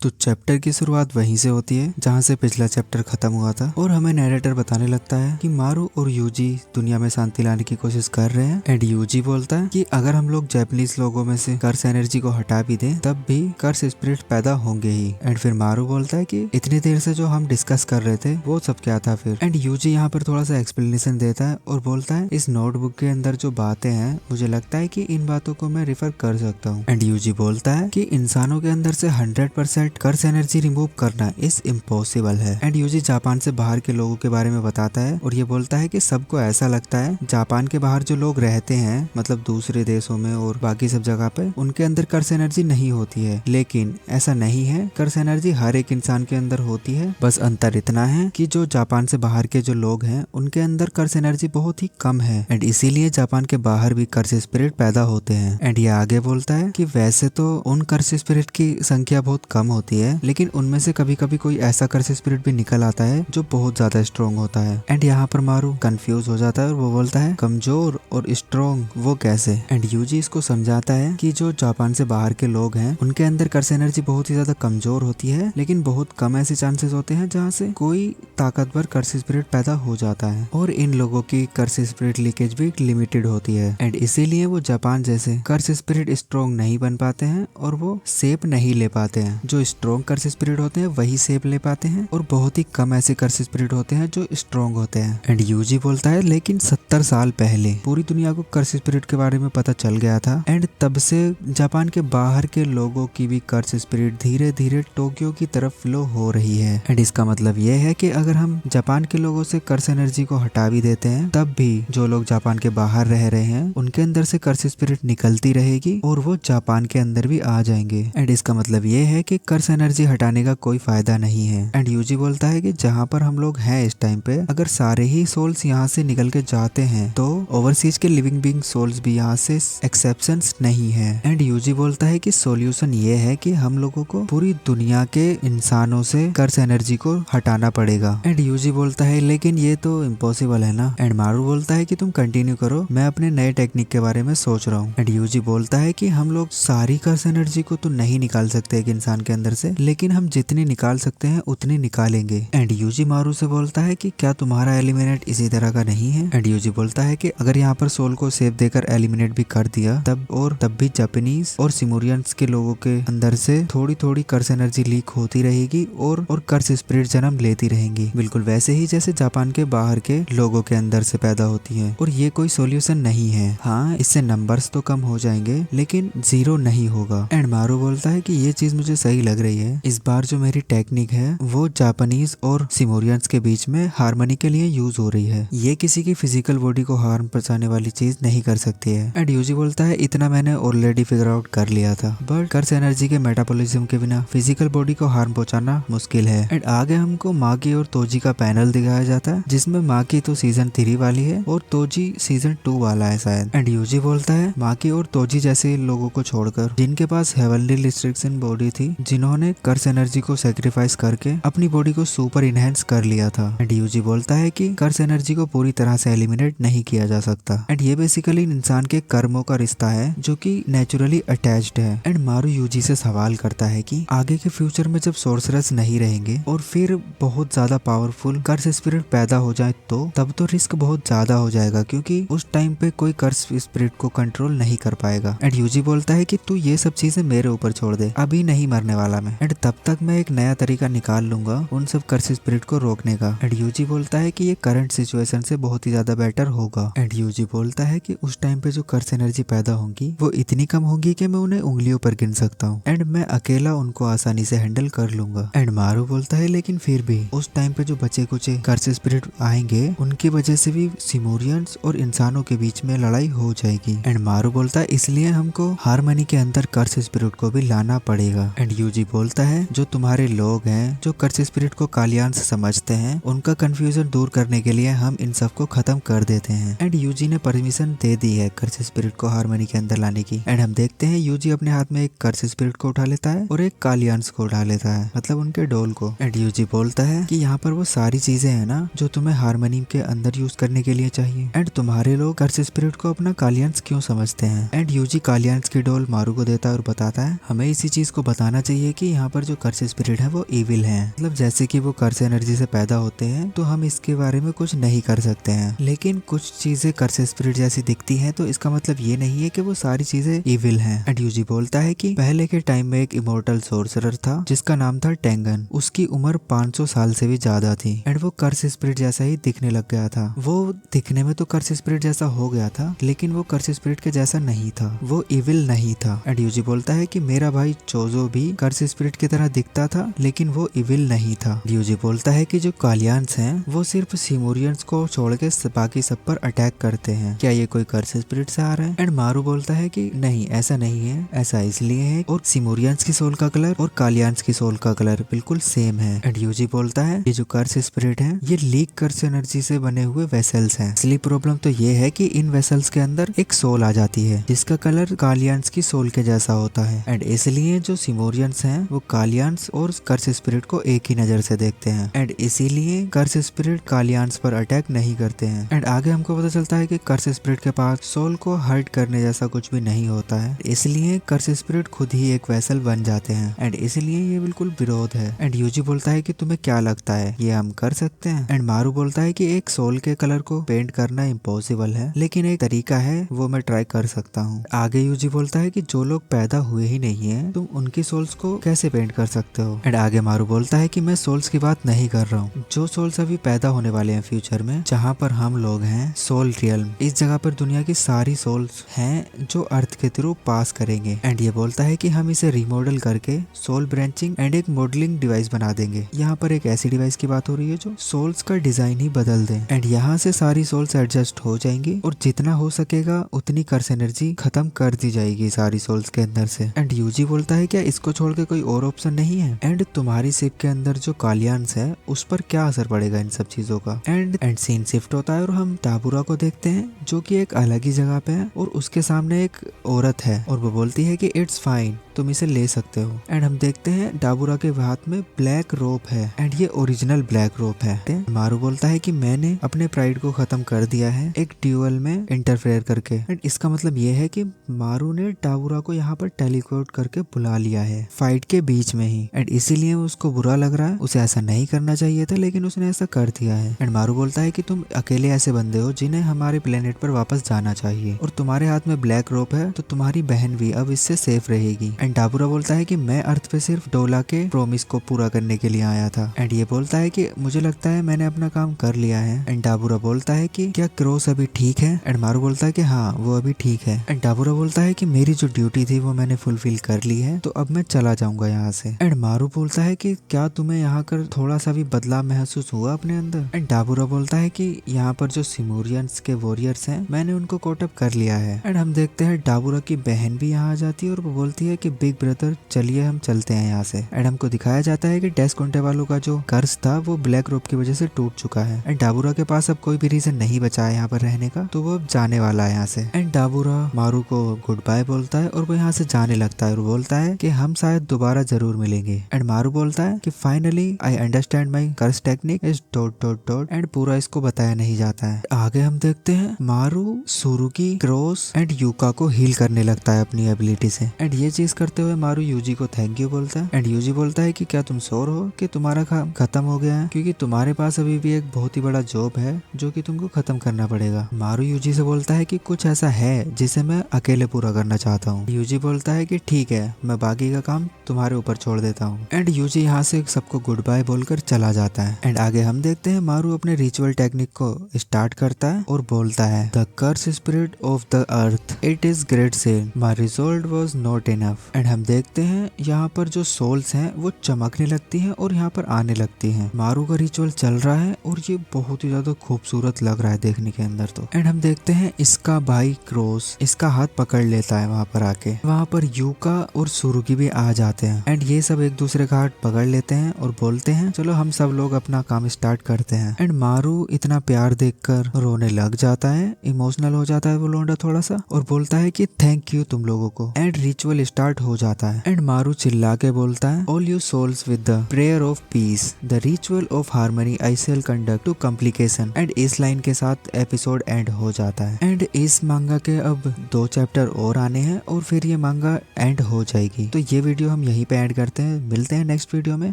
तो चैप्टर की शुरुआत वहीं से होती है जहाँ से पिछला चैप्टर खत्म हुआ था और हमें नैरेटर बताने लगता है कि मारू और यूजी दुनिया में शांति लाने की कोशिश कर रहे हैं। एंड यूजी बोलता है कि अगर हम लोग जापानीज लोगों में से कर्स एनर्जी को हटा भी दें तब भी कर्स स्पिरिट पैदा होंगे ही। एंड फिर मारू बोलता है कि इतनी देर से जो हम डिस्कस कर रहे थे वो सब क्या था फिर। एंड यूजी यहाँ पर थोड़ा सा एक्सप्लेनेशन देता है और बोलता है इस नोटबुक के अंदर जो बातें हैं मुझे लगता है कि इन बातों को मैं रिफर कर सकता हूँ। एंड यूजी बोलता है कि इंसानों के अंदर से 100% कर्स एनर्जी रिमूव करना इस इम्पॉसिबल है। एंड यूजी जापान से बाहर के लोगों के बारे में बताता है और ये बोलता है कि सबको ऐसा लगता है जापान के बाहर जो लोग रहते हैं मतलब दूसरे देशों में और बाकी सब जगह पे उनके अंदर कर्स एनर्जी नहीं होती है, लेकिन ऐसा नहीं है। कर्स एनर्जी हर एक इंसान के अंदर होती है, बस अंतर इतना है कि जो जापान से बाहर के जो लोग हैं उनके अंदर कर्स एनर्जी बहुत ही कम है एंड इसीलिए जापान के बाहर भी कर्स स्पिरिट पैदा होते हैं। एंड ये आगे बोलता है कि वैसे तो उन कर्स स्पिरिट की संख्या बहुत कम होती है, लेकिन उनमें से कभी कभी कोई ऐसा कर्स स्पिरिट भी निकल आता है जो बहुत ज्यादा स्ट्रॉन्ग होता है। एंड यहाँ पर मारू कंफ्यूज हो जाता है और वो बोलता है कमजोर और स्ट्रॉन्ग वो कैसे। एंड यूजी इसको समझाता है कि जो जापान से बाहर के लोग हैं उनके अंदर कर्स एनर्जी बहुत ही ज्यादा कमजोर होती है, लेकिन बहुत कम ऐसे चांसेस होते हैं जहाँ से कोई ताकतवर कर्स स्पिरिट पैदा हो जाता है और इन लोगों की कर्स स्पिरिट लीकेज भी लिमिटेड होती है। एंड इसीलिए वो जापान जैसे कर्स स्पिरिट स्ट्रॉन्ग नहीं बन पाते हैं और वो शेप नहीं ले पाते हैं। जो स्ट्रॉन्ग कर्स स्पिरिट होते हैं वही शेप ले पाते हैं और बहुत ही कम ऐसे कर्स स्पिरिट होते हैं जो स्ट्रॉन्ग होते हैं। एंड यूजी बोलता है लेकिन 70 साल पहले पूरी दुनिया को कर्स स्पिरिट के बारे में पता चल गया था एंड तब से जापान के बाहर के लोगों की भी कर्स स्पिरिट धीरे धीरे टोक्यो की तरफ फ्लो हो रही है। एंड इसका मतलब ये है कि अगर हम जापान के लोगों से कर्स एनर्जी को हटा भी देते हैं तब भी जो लोग जापान के बाहर रह रहे हैं उनके अंदर से कर्स स्पिरिट निकलती रहेगी और वो जापान के अंदर भी आ जाएंगे। एंड इसका मतलब ये है कि कर्स एनर्जी हटाने का कोई फायदा नहीं है। एंड यूजी बोलता है कि जहाँ पर हम लोग हैं इस टाइम पे अगर सारे ही सोल्स यहाँ से निकल के जाते हैं तो ओवरसीज के लिविंग बीइंग सोल्स भी यहाँ से एक्सेप्शंस नहीं है। एंड यूजी बोलता है कि सॉल्यूशन ये है कि हम लोगों को पूरी दुनिया के इंसानों से कर्स एनर्जी को हटाना पड़ेगा। एंड यूजी बोलता है लेकिन ये तो इम्पॉसिबल है ना। एंड मारू बोलता है कि तुम कंटिन्यू करो, मैं अपने नए टेक्निक के बारे में सोच रहा हूँ। एंड यूजी बोलता है कि हम लोग सारी कर्स एनर्जी को तो नहीं निकाल सकते एक इंसान के अंदर से, लेकिन हम जितनी निकाल सकते हैं उतनी निकालेंगे। एंड यूजी मारू से बोलता है कि क्या तुम्हारा एलिमिनेट इसी तरह का नहीं है। एंड यूजी बोलता है कि अगर यहाँ पर सोल को सेव देकर एलिमिनेट भी कर दिया तब भी जापानीज और सिमोरियंस के लोगों के अंदर से थोड़ी थोड़ी कर्स एनर्जी लीक होती रहेगी और कर्स स्पिरिट जन्म लेती रहेंगी, बिल्कुल वैसे ही जैसे जापान के बाहर के लोगों के अंदर से पैदा होती है। और ये कोई सॉल्यूशन नहीं है। हाँ, इससे नंबर्स तो कम हो जाएंगे लेकिन जीरो नहीं होगा। एंड मारू बोलता है कि ये चीज मुझे सही लग रही है। इस बार जो मेरी टेक्निक है वो जापानीज और सिमोरियंस के बीच में हार्मनी के लिए यूज हो रही है। ये किसी की फिजिकल बॉडी को हार्म पहुंचाने वाली चीज नहीं कर सकती है। एंड यूजी बोलता है इतना मैंने ऑलरेडी फिगर आउट कर लिया था, बट कर्स एनर्जी के मेटाबॉलिज्म के बिना फिजिकल बॉडी को हार्म पहुंचाना मुश्किल है। एंड आगे हमको माकी और तोजी का पैनल दिखाया जाता है जिसमें माकी तो सीजन 3 वाली है और तोजी सीजन 2 वाला है शायद। एंड यूजी बोलता है माकी और तोजी जैसे लोगों को छोड़कर जिनके पास हेवनली रिस्ट्रिक्शन बॉडी थी, जिन्होंने कर्स एनर्जी को सेक्रीफाइस करके अपनी बॉडी को सुपर इनहेंस कर लिया था। एंड यूजी बोलता है कि कर्स एनर्जी को पूरी तरह से एलिमिनेट नहीं किया जा सकता। एंड ये बेसिकली इंसान के कर्मों का रिश्ता है जो कि नेचुरली अटैच्ड है। एंड मारू यूजी से सवाल करता है कि आगे के फ्यूचर में जब सोर्सरर्स नहीं रहेंगे और फिर बहुत ज्यादा पावरफुल कर्स स्पिरिट पैदा हो जाए तो तब तो रिस्क बहुत ज्यादा हो जाएगा, क्योंकि उस टाइम पे कोई कर्स स्पिरिट को कंट्रोल नहीं कर पाएगा। एंड यूजी बोलता है कि तू ये सब चीजें मेरे ऊपर छोड़ दे, अभी नहीं मरने वाला मैं। एंड तब तक मैं एक नया तरीका निकाल लूंगा उन सब कर्स स्पिरिट को रोकने का। एंड यूजी बोलता है कि ये करंट सिचुएशन से बहुत ही ज्यादा बेटर होगा। एंड यूजी बोलता है कि उस टाइम पे जो कर्स एनर्जी पैदा होंगी वो इतनी कम होगी कि मैं उन्हें उंगलियों पर गिन सकता हूँ एंड मैं अकेला उनको आसानी से हैंडल कर लूंगा। एंड मारू बोलता है लेकिन फिर भी उस टाइम पे जो बचे कुचे कर्स स्पिरिट आएंगे उनकी वजह से भी सिमोरियंस और इंसानों के बीच में लड़ाई हो जाएगी। एंड मारू बोलता है इसलिए हमको हार्मनी के अंदर कर्स स्पिरिट को भी लाना पड़ेगा। एंड यूजी बोलता है जो तुम्हारे लोग हैं जो कर्स स्पिरिट को कालियांस समझते हैं उनका कंफ्यूजन दूर करने के लिए हम इन सब को खत्म कर देते हैं। एंड यूजी ने परमिशन दे दी है कर्स स्पिरिट को हार्मनी के अंदर लाने की। एंड हम देखते हैं यूजी अपने हाथ में एक कर्स स्पिरिट को उठा लेता है और एक कालियांस को उठा लेता है, मतलब उनके डोल को। एंड यूजी बोलता है कि यहाँ पर वो सारी चीजें हैं ना जो तुम्हें हार्मनी के अंदर यूज करने के लिए चाहिए। एंड तुम्हारे लोग कर्स स्पिरिट को अपना कालियांस क्यों समझते हैं। एंड यूजी कालियांस की डोल मारू को देता है और बताता है हमें इसी चीज को बताना चाहिए है कि यहाँ पर जो कर्स स्पिरिट है वो इविल है, मतलब जैसे कि वो कर्स एनर्जी से पैदा होते हैं तो हम इसके बारे में कुछ नहीं कर सकते हैं, लेकिन कुछ चीजें कर्स स्पिरिट जैसी दिखती हैं तो इसका मतलब ये नहीं है कि वो सारी चीजें इविल हैं। एंड यूजी बोलता है कि पहले के टाइम में एक इमोर्टल सोर्सरर था जिसका नाम था टेंगन। उसकी उम्र 500 साल से भी ज्यादा थी एंड वो कर्स स्पिरिट जैसा ही दिखने लग गया था। वो दिखने में तो कर्स स्पिरिट जैसा हो गया था, लेकिन वो कर्स स्पिरिट के जैसा नहीं था, वो इविल नहीं था। एंड यूजी बोलता है कि मेरा भाई चोजो भी कर्स स्पिरिट की तरह दिखता था, लेकिन वो इविल नहीं था। यूजी बोलता है कि जो कालियान्स हैं वो सिर्फ सिमोरियंस को छोड़ के बाकी सब पर अटैक करते हैं, क्या ये कोई कर्स स्पिरिट से आ रहा है? एंड मारू बोलता है कि नहीं, ऐसा नहीं है, ऐसा इसलिए है और सिमोरियंस की सोल का कलर और कालियान्स की सोल का कलर बिल्कुल सेम है। एंड यूजी बोलता है ये जो कर्स स्पिरिट है ये लीक कर्स एनर्जी से बने हुए वेसल्स हैं। असली प्रॉब्लम तो ये है कि इन वेसल्स के अंदर एक सोल आ जाती है जिसका कलर कालियान्स की सोल के जैसा होता है एंड इसलिए जो सिमोरियंस हैं वो कालियान्स और कर्स स्पिरिट को एक ही नजर से देखते हैं एंड इसीलिए कर्स स्पिरिट कालियान्स पर अटैक नहीं करते हैं। एंड आगे हमको पता चलता है कि कर्स स्पिरिट के पास सोल को हर्ट करने जैसा कुछ भी नहीं होता है, इसलिए कर्स स्पिरिट खुद ही एक वेसल बन जाते हैं एंड इसलिए ये बिल्कुल विरोध है। एंड यूजी बोलता है कि तुम्हें क्या लगता है ये हम कर सकते हैं? एंड मारू बोलता है कि एक सोल के कलर को पेंट करना इम्पॉसिबल है, लेकिन एक तरीका है वो मैं ट्राई कर सकता हूँ। आगे यूजी बोलता है कि जो लोग पैदा हुए ही नहीं है तुम उनकी सोल्स को कैसे पेंट कर सकते हो? एंड आगे मारू बोलता है कि मैं सोल्स की बात नहीं कर रहा हूँ, जो सोल्स अभी पैदा होने वाले हैं फ्यूचर में, जहाँ पर हम लोग हैं सोल रियल्म, इस जगह पर दुनिया की सारी सोल्स हैं जो अर्थ के थ्रू पास करेंगे। एंड ये बोलता है कि हम इसे रिमॉडल करके सोल ब्रांचिंग एंड एक मॉडलिंग डिवाइस बना देंगे। यहाँ पर एक ऐसी डिवाइस की बात हो रही है जो सोल्स का डिजाइन ही बदल दे एंड यहाँ से सारी सोल्स एडजस्ट हो जाएंगी और जितना हो सकेगा उतनी कर्स एनर्जी खत्म कर दी जाएगी सारी सोल्स के अंदर से। एंड यूजी बोलता है क्या इसको छोड़ के कोई और ऑप्शन नहीं है? एंड तुम्हारी शिप के अंदर जो कालियान्स है उस पर क्या असर पड़ेगा इन सब चीजों का? एंड सीन शिफ्ट होता है और हम टाबुरा को देखते हैं जो कि एक अलग ही जगह पे है और उसके सामने एक औरत है और वो बोलती है कि इट्स फाइन, तुम इसे ले सकते हो। एंड हम देखते हैं डाबुरा के हाथ में ब्लैक रोप है एंड ये ओरिजिनल ब्लैक रोप है। मारू बोलता है कि मैंने अपने प्राइड को खत्म कर दिया है एक ड्यूअल में इंटरफेयर करके। एंड इसका मतलब ये है कि मारू ने डाबुरा को यहाँ पर टेलीपोर्ट करके बुला लिया है फाइट के बीच में ही एंड इसीलिए उसको बुरा लग रहा है, उसे ऐसा नहीं करना चाहिए था लेकिन उसने ऐसा कर दिया है। एंड मारू बोलता है कि तुम अकेले ऐसे बंदे हो जिन्हें हमारे प्लेनेट पर वापस जाना चाहिए और तुम्हारे हाथ में ब्लैक रोप है तो तुम्हारी बहन भी अब इससे सेफ रहेगी। एंड डाबुरा बोलता है कि मैं अर्थ पे सिर्फ डोला के प्रॉमिस को पूरा करने के लिए आया था। एंड ये बोलता है कि मुझे लगता है मैंने अपना काम कर लिया है। एंड डाबुरा बोलता है कि क्या क्रोस अभी ठीक है? एंड मारू बोलता है कि हाँ वो अभी ठीक है। एंड डाबुरा बोलता है कि मेरी जो ड्यूटी थी वो मैंने फुलफिल कर ली है तो अब मैं चला जाऊंगा यहाँ से। एंड मारू बोलता है कि क्या तुम्हें यहाँ कर थोड़ा सा भी बदलाव महसूस हुआ अपने अंदर? एंड डाबुरा बोलता है कि यहाँ पर जो सिमोरियंस के वॉरियर्स हैं मैंने उनको कोट अप कर लिया है। एंड हम देखते हैं डाबुरा की बहन भी यहाँ आ जाती है और वो बोलती है कि बिग ब्रदर चलिए हम चलते हैं यहाँ से। एंड हमको दिखाया जाता है कि डेस्क कोंटे वालों का जो कर्ज था वो ब्लैक रोप की वजह से टूट चुका है एंड डाबुरा के पास अब कोई भी रीजन नहीं बचा है यहाँ पर रहने का, तो वो अब जाने वाला है यहाँ से। एंड डाबुरा मारू को गुड बाय बोलता है और वो यहाँ से जाने लगता है और बोलता है कि हम शायद दोबारा जरूर मिलेंगे। एंड मारू बोलता है कि finally I understand my curse technique is dot dot dot and पूरा इसको बताया नहीं जाता है। आगे हम देखते हैं मारू सुरुकी, क्रॉस एंड यूका को हील करने लगता है अपनी एबिलिटी से। एंड ये चीज करते हुए मारू यूजी को थैंक यू बोलता है। एंड यूजी बोलता है कि क्या तुम श्योर हो कि तुम्हारा काम खत्म हो गया है, क्योंकि तुम्हारे पास अभी भी एक बहुत ही बड़ा जॉब है जो कि तुमको खत्म करना पड़ेगा। मारू यूजी से बोलता है कि कुछ ऐसा है जिसे मैं अकेले पूरा करना चाहता हूँ। यूजी बोलता है कि ठीक है मैं बाकी का काम तुम्हारे ऊपर छोड़ देता हूँ। एंड यूजी यहाँ से सबको गुड बाय बोलकर चला जाता है। एंड आगे हम देखते हैं मारू अपने रिचुअल टेक्निक को स्टार्ट करता है और बोलता है the curse spirit of the earth it is great sin my resolve was not enough. And हम देखते हैं यहाँ पर जो सोल्स हैं वो चमकने लगती हैं और यहाँ पर आने लगती हैं। मारू का रिचुअल चल रहा है और ये बहुत ही ज्यादा खूबसूरत लग रहा है देखने के अंदर तो। एंड हम देखते हैं इसका भाई क्रॉस इसका हाथ पकड़ लेता है वहाँ पर आके। वहाँ पर यूका और सुरुकी भी आ जाते हैं एंड ये सब एक दूसरे का हाथ पकड़ लेते हैं और बोलते हैं चलो हम सब लोग अपना काम स्टार्ट करते हैं। एंड मारू इतना प्यार देखकर रोने लग जाता है, इमोशनल हो जाता है वो लौंडा थोड़ा सा और बोलता है कि थैंक यू तुम लोगों को। एंड रिचुअल स्टार्ट स्टार्ट हो जाता है एंड मारू चिल्ला के बोलता है all you souls with the prayer of peace the ritual of harmony I shall conduct to complication and इस लाइन के साथ एपिसोड एंड हो जाता है। एंड इस मांगा के अब 2 चैप्टर और आने हैं और फिर ये मांगा एंड हो जाएगी। तो ये वीडियो हम यहीं पे एंड करते हैं, मिलते हैं नेक्स्ट वीडियो में,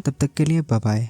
तब तक के लिए बाय बाय।